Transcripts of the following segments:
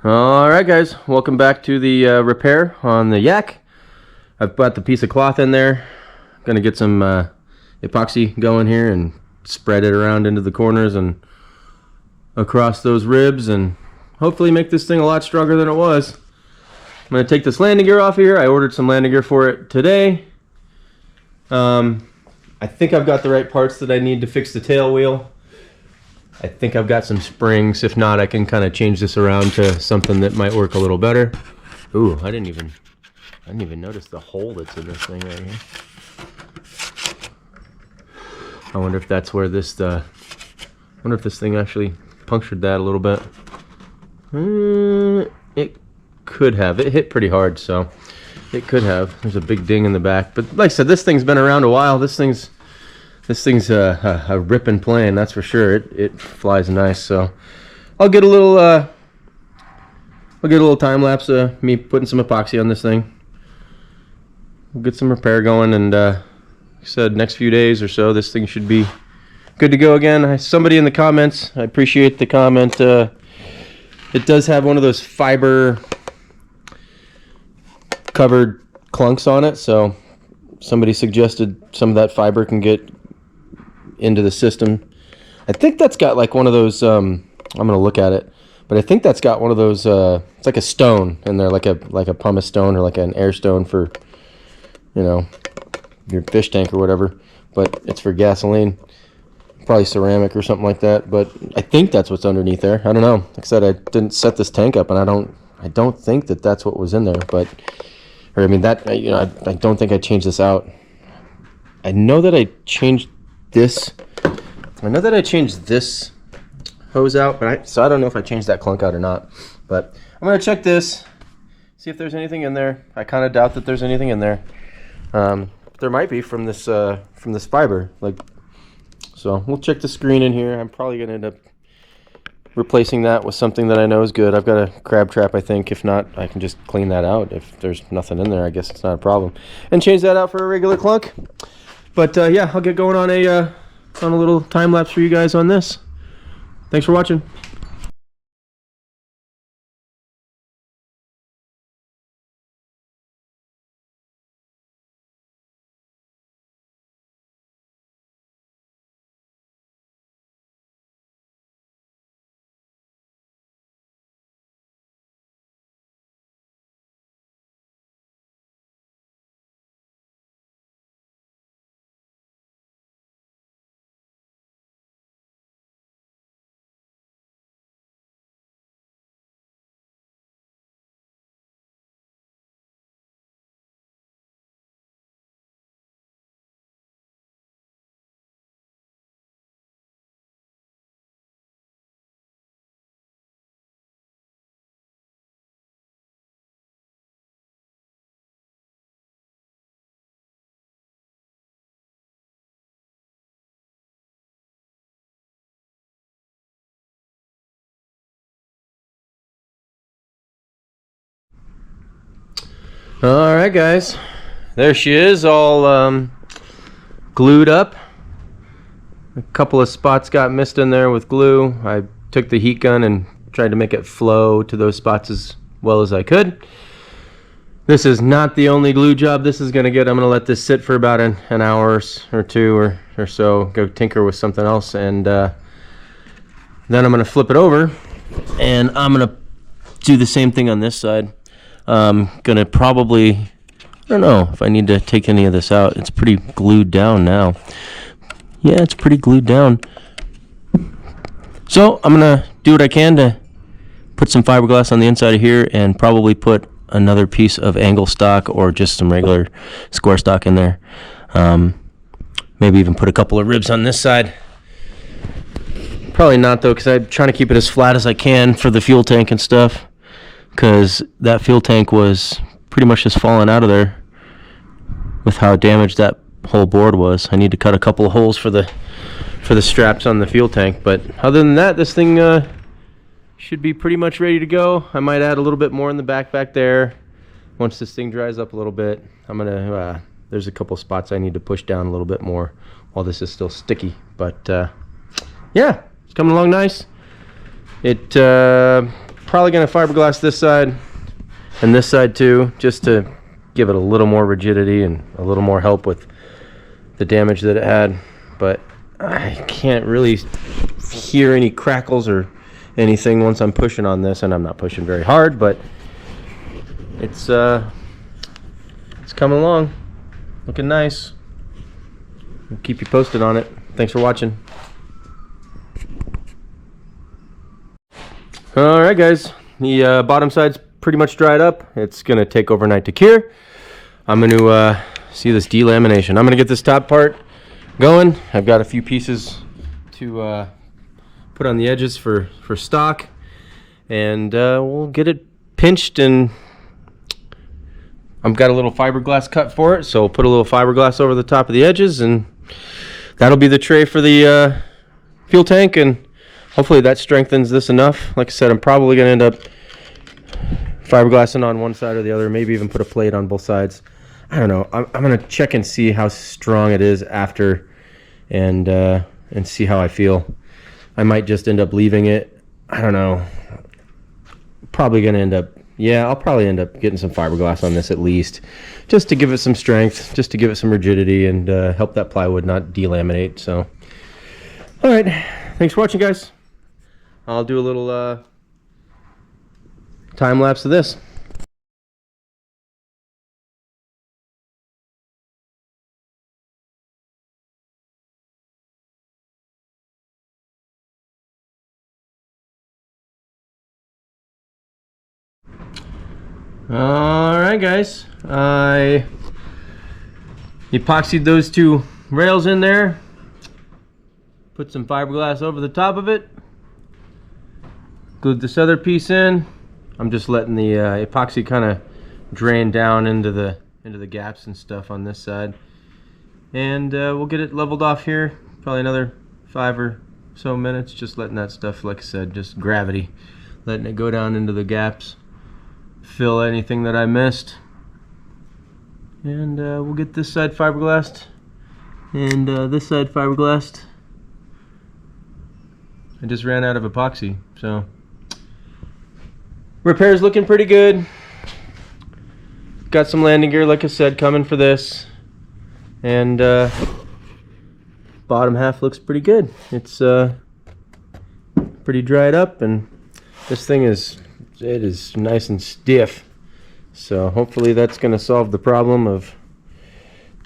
Alright guys, welcome back to the repair on the Yak. I've put the piece of cloth in there. Gonna get some epoxy going here and spread it around into the corners and across those ribs and hopefully make this thing a lot stronger than it was. I'm gonna take this landing gear off here. I ordered some landing gear for it today. I think I've got the right parts that I need to fix the tail wheel. I think I've got some springs. If not, I can kind of change this around to something that might work a little better. Ooh, I didn't even notice the hole that's in this thing right here. I wonder if that's where this I wonder if this thing actually punctured that a little bit. It could have. It hit pretty hard, so it could have. There's a big ding in the back, but like I said, this thing's been around a while. This thing's a ripping plane, that's for sure. It flies nice. So I'll get a little time lapse of me putting some epoxy on this thing. We'll get some repair going, and like I said, next few days or so, this thing should be good to go again. Somebody in the comments, I appreciate the comment. It does have one of those fiber covered clunks on it, so somebody suggested some of that fiber can get into the system. I think that's got like one of those I'm gonna look at it, but I think that's got one of those it's like a stone in there, like a pumice stone or like an air stone for, you know, your fish tank or whatever, but it's for gasoline, probably ceramic or something like that. But I think that's what's underneath there. I don't know. Like I said, I didn't set this tank up, and I don't think that that's what was in there. But, or I mean, that, you know, I don't think I changed this out. I know that I changed this. I know that I changed this hose out, but so I don't know if I changed that clunk out or not. But I'm gonna check this, see if there's anything in there. I kind of doubt that there's anything in there. There might be from this fiber, like. So we'll check the screen in here. I'm probably gonna end up replacing that with something that I know is good. I've got a crab trap, I think. If not, I can just clean that out. If there's nothing in there, I guess it's not a problem, and change that out for a regular clunk. But yeah, I'll get going on a little time lapse for you guys on this. Thanks for watching. All right, guys, there she is, all glued up. A couple of spots got missed in there with glue. I took the heat gun and tried to make it flow to those spots as well as I could. This is not the only glue job this is gonna get. I'm gonna let this sit for about an hour or two or so, go tinker with something else, and then I'm gonna flip it over and I'm gonna do the same thing on this side. Gonna probably, I don't know if I need to take any of this out. It's pretty glued down now. Yeah, it's pretty glued down. So I'm gonna do what I can to put some fiberglass on the inside of here and probably put another piece of angle stock or just some regular square stock in there. Maybe even put a couple of ribs on this side. Probably not though, because I'm trying to keep it as flat as I can for the fuel tank and stuff, because that fuel tank was pretty much just falling out of there with how damaged that whole board was. I need to cut a couple of holes for the straps on the fuel tank, but other than that, this thing should be pretty much ready to go. I might add a little bit more in the back there once this thing dries up a little bit. I'm gonna there's a couple spots I need to push down a little bit more while this is still sticky, but yeah, it's coming along nice. It probably going to fiberglass this side and this side too, just to give it a little more rigidity and a little more help with the damage that it had. But I can't really hear any crackles or anything once I'm pushing on this, and I'm not pushing very hard, but it's coming along, looking nice. I'll keep you posted on it. Thanks for watching. All right, guys, the bottom side's pretty much dried up. It's gonna take overnight to cure. I'm gonna see this delamination. I'm gonna get this top part going. I've got a few pieces to put on the edges for stock, and we'll get it pinched, and I've got a little fiberglass cut for it, so we'll put a little fiberglass over the top of the edges, and that'll be the tray for the fuel tank, and hopefully that strengthens this enough. Like I said, I'm probably going to end up fiberglassing on one side or the other, maybe even put a plate on both sides. I don't know. I'm going to check and see how strong it is after, and see how I feel. I might just end up leaving it. I don't know. Probably going to end up, yeah, I'll probably end up getting some fiberglass on this at least, just to give it some strength, just to give it some rigidity, and help that plywood not delaminate. So, all right. Thanks for watching, guys. I'll do a little time lapse of this. Alright, guys, I epoxied those two rails in there, put some fiberglass over the top of it, glued this other piece in. I'm just letting the epoxy kind of drain down into the gaps and stuff on this side, and we'll get it leveled off here. Probably another 5 or so minutes, just letting that stuff, like I said, just gravity, letting it go down into the gaps, fill anything that I missed, and we'll get this side fiberglassed and this side fiberglassed. I just ran out of epoxy, so repair's looking pretty good. Got some landing gear, like I said, coming for this, and bottom half looks pretty good. It's pretty dried up, and this thing is nice and stiff, so hopefully that's going to solve the problem of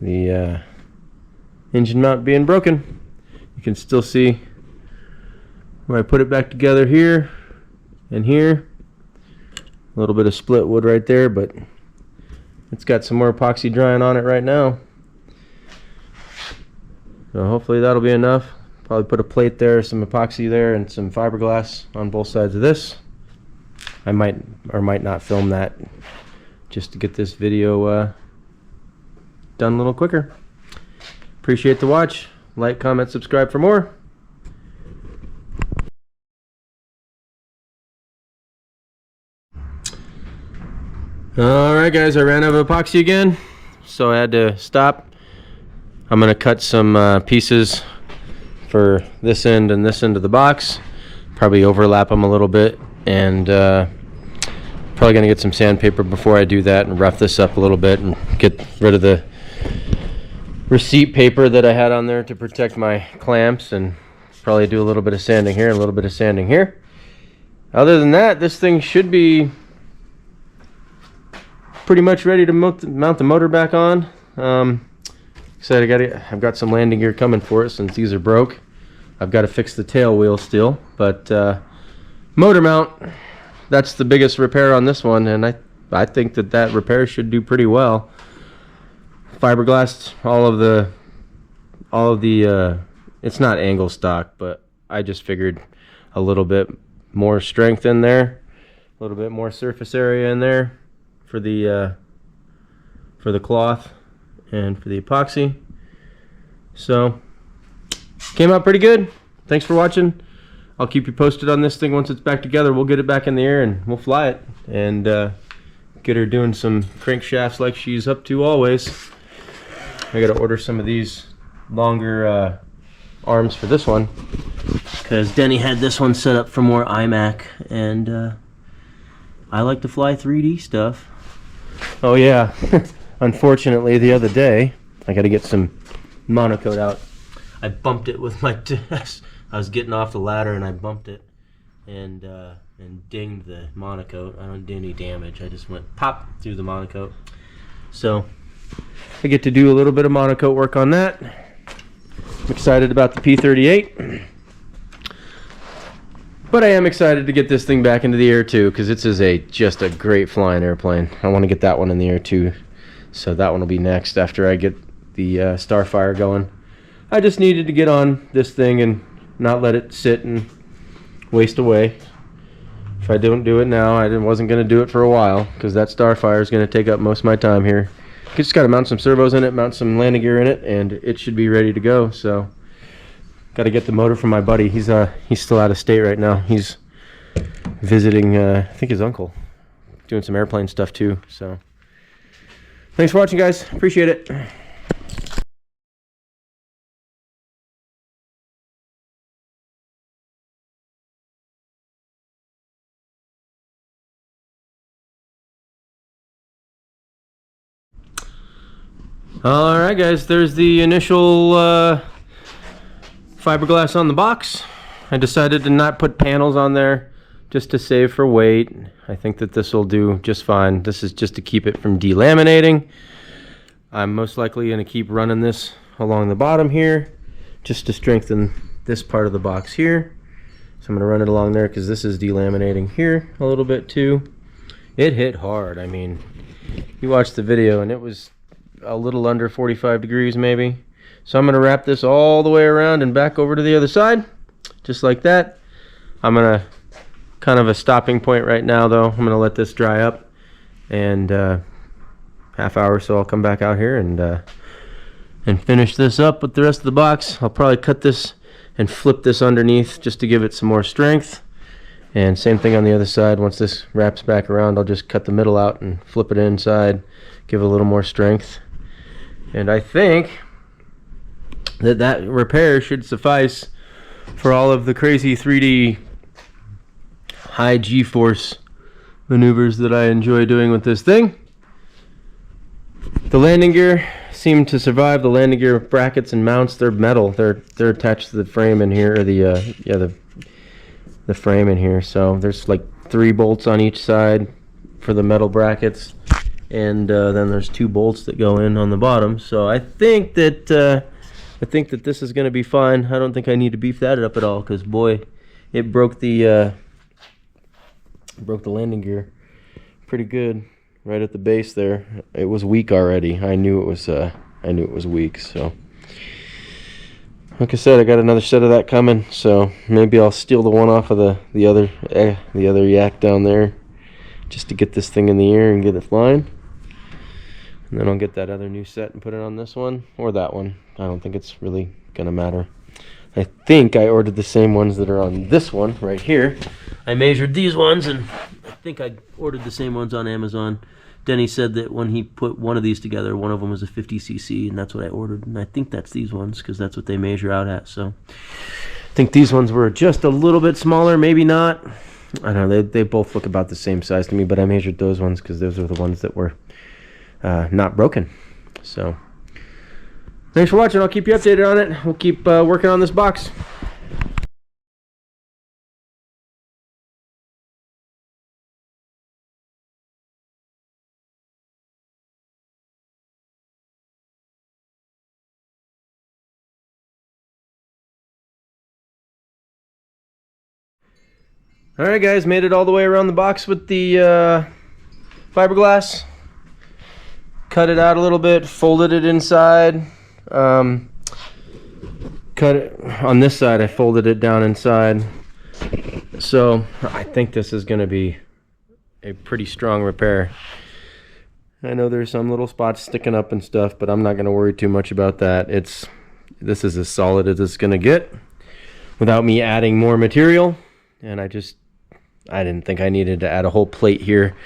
the engine mount being broken. You can still see where I put it back together here and here. A little bit of split wood right there, but it's got some more epoxy drying on it right now, so hopefully that'll be enough. Probably put a plate there, some epoxy there, and some fiberglass on both sides of this. I might or might not film that, just to get this video done a little quicker. Appreciate the watch. Like, comment, subscribe for more. Alright, guys, I ran out of epoxy again, so I had to stop. I'm going to cut some pieces for this end and this end of the box, probably overlap them a little bit, and probably going to get some sandpaper before I do that and rough this up a little bit and get rid of the receipt paper that I had on there to protect my clamps, and probably do a little bit of sanding here, a little bit of sanding here. Other than that, this thing should be pretty much ready to mount the motor back on. Said I've got some landing gear coming for it since these are broke. I've got to fix the tail wheel still, but motor mount, that's the biggest repair on this one, and I think that repair should do pretty well. Fiberglassed all of the it's not angle stock, but I just figured a little bit more strength in there, a little bit more surface area in there for the cloth and for the epoxy. So came out pretty good. Thanks for watching. I'll keep you posted on this thing once it's back together. We'll get it back in the air and we'll fly it, and get her doing some crankshafts like she's up to always. I gotta order some of these longer arms for this one, because Denny had this one set up for more iMac, and I like to fly 3D stuff. Oh yeah. Unfortunately, the other day, I got to get some monocoat out. I bumped it with my I was getting off the ladder and I bumped it and dinged the monocoat. I don't do any damage. I just went pop through the monocoat. So I get to do a little bit of monocoat work on that. I'm excited about the P-38. But I am excited to get this thing back into the air too, because it's just a great flying airplane. I want to get that one in the air too. So that one will be next after I get the Starfire going. I just needed to get on this thing and not let it sit and waste away. If I don't do it now, I wasn't going to do it for a while, because that Starfire is going to take up most of my time here. Just got to mount some servos in it, mount some landing gear in it, and it should be ready to go. So got to get the motor from my buddy. He's still out of state right now. He's visiting, I think, his uncle, doing some airplane stuff too. So thanks for watching, guys. Appreciate it. Alright guys, there's the initial fiberglass on the box. I decided to not put panels on there just to save for weight. I think that this will do just fine. This is just to keep it from delaminating. I'm most likely going to keep running this along the bottom here just to strengthen this part of the box here. So I'm going to run it along there because this is delaminating here a little bit too. It hit hard. I mean, you watched the video and it was a little under 45 degrees maybe. So I'm going to wrap this all the way around and back over to the other side, just like that. I'm going to kind of a stopping point right now though. I'm going to let this dry up, and half hour or so I'll come back out here and finish this up with the rest of the box. I'll probably cut this and flip this underneath just to give it some more strength. And same thing on the other side. Once this wraps back around, I'll just cut the middle out and flip it inside, give it a little more strength. And I think that repair should suffice for all of the crazy 3D high G-force maneuvers that I enjoy doing with this thing. The landing gear seemed to survive. The landing gear brackets and mounts, they're metal. They're attached to the frame in here, or the frame in here. So there's like 3 bolts on each side for the metal brackets, and then there's 2 bolts that go in on the bottom. So I think that this is going to be fine. I don't think I need to beef that up at all, because boy, it broke the landing gear pretty good right at the base there. It was weak already. I knew it was weak. So like I said, I got another set of that coming, so maybe I'll steal the one off of the other yak down there just to get this thing in the air and get it flying. And then I'll get that other new set and put it on this one or that one. I don't think it's really gonna matter. I think I ordered the same ones that are on this one right here. I measured these ones, and I think I ordered the same ones on Amazon. Denny said that when he put one of these together, one of them was a 50cc, and that's what I ordered. And I think that's these ones, because that's what they measure out at. So I think these ones were just a little bit smaller, maybe not. I don't know, they both look about the same size to me, but I measured those ones because those are the ones that were not broken. So thanks for watching. I'll keep you updated on it. We'll keep working on this box. Alright guys, made it all the way around the box with the fiberglass. Cut it out a little bit, folded it inside. Cut it on this side, I folded it down inside. So I think this is going to be a pretty strong repair. I know there's some little spots sticking up and stuff, but I'm not going to worry too much about that. This is as solid as it's going to get without me adding more material. And I didn't think I needed to add a whole plate here.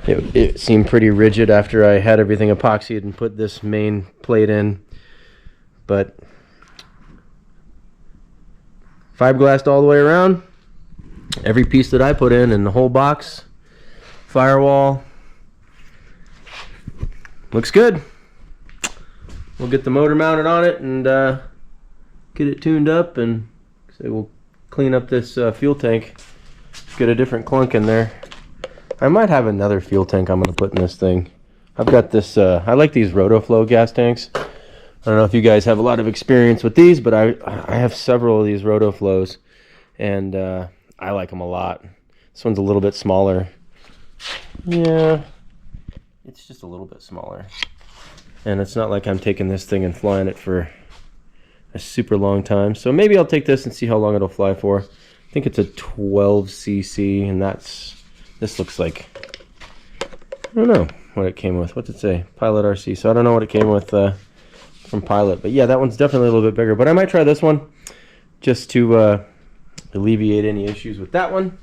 It seemed pretty rigid after I had everything epoxied and put this main plate in. But fiberglassed all the way around. Every piece that I put in the whole box firewall. Looks good. We'll get the motor mounted on it and get it tuned up, and so we'll clean up this fuel tank. Get a different clunk in there. I might have another fuel tank I'm going to put in this thing. I've got this, I like these Rotoflow gas tanks. I don't know if you guys have a lot of experience with these, but I have several of these Rotoflows, and I like them a lot. This one's a little bit smaller. Yeah, it's just a little bit smaller. And it's not like I'm taking this thing and flying it for a super long time. So maybe I'll take this and see how long it'll fly for. I think it's a 12cc, and this looks like, I don't know what it came with. What's it say? Pilot RC. So I don't know what it came with from Pilot. But yeah, that one's definitely a little bit bigger. But I might try this one just to alleviate any issues with that one.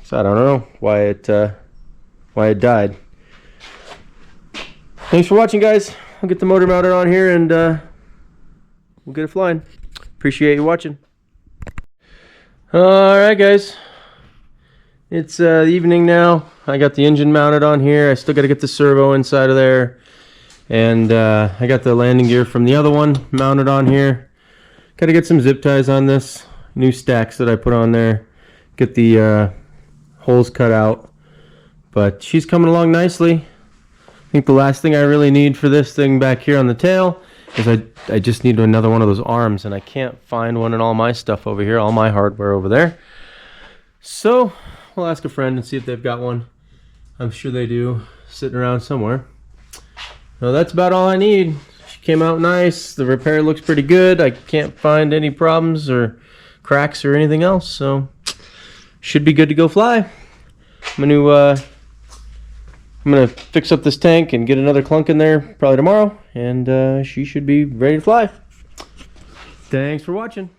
So I don't know why it died. Thanks for watching, guys. I'll get the motor mounted on here, and we'll get it flying. Appreciate you watching. Alright, guys. It's the evening now. I got the engine mounted on here. I still got to get the servo inside of there. And I got the landing gear from the other one mounted on here. Got to get some zip ties on this. New stacks that I put on there. Get the holes cut out. But she's coming along nicely. I think the last thing I really need for this thing back here on the tail is I just need another one of those arms, and I can't find one in all my stuff over here, all my hardware over there. So we'll ask a friend and see if they've got one. I'm sure they do, sitting around somewhere. So that's about all I need. She came out nice. The repair looks pretty good. I can't find any problems or cracks or anything else, so should be good to go fly. I'm gonna fix up this tank and get another clunk in there probably tomorrow, and she should be ready to fly. Thanks for watching.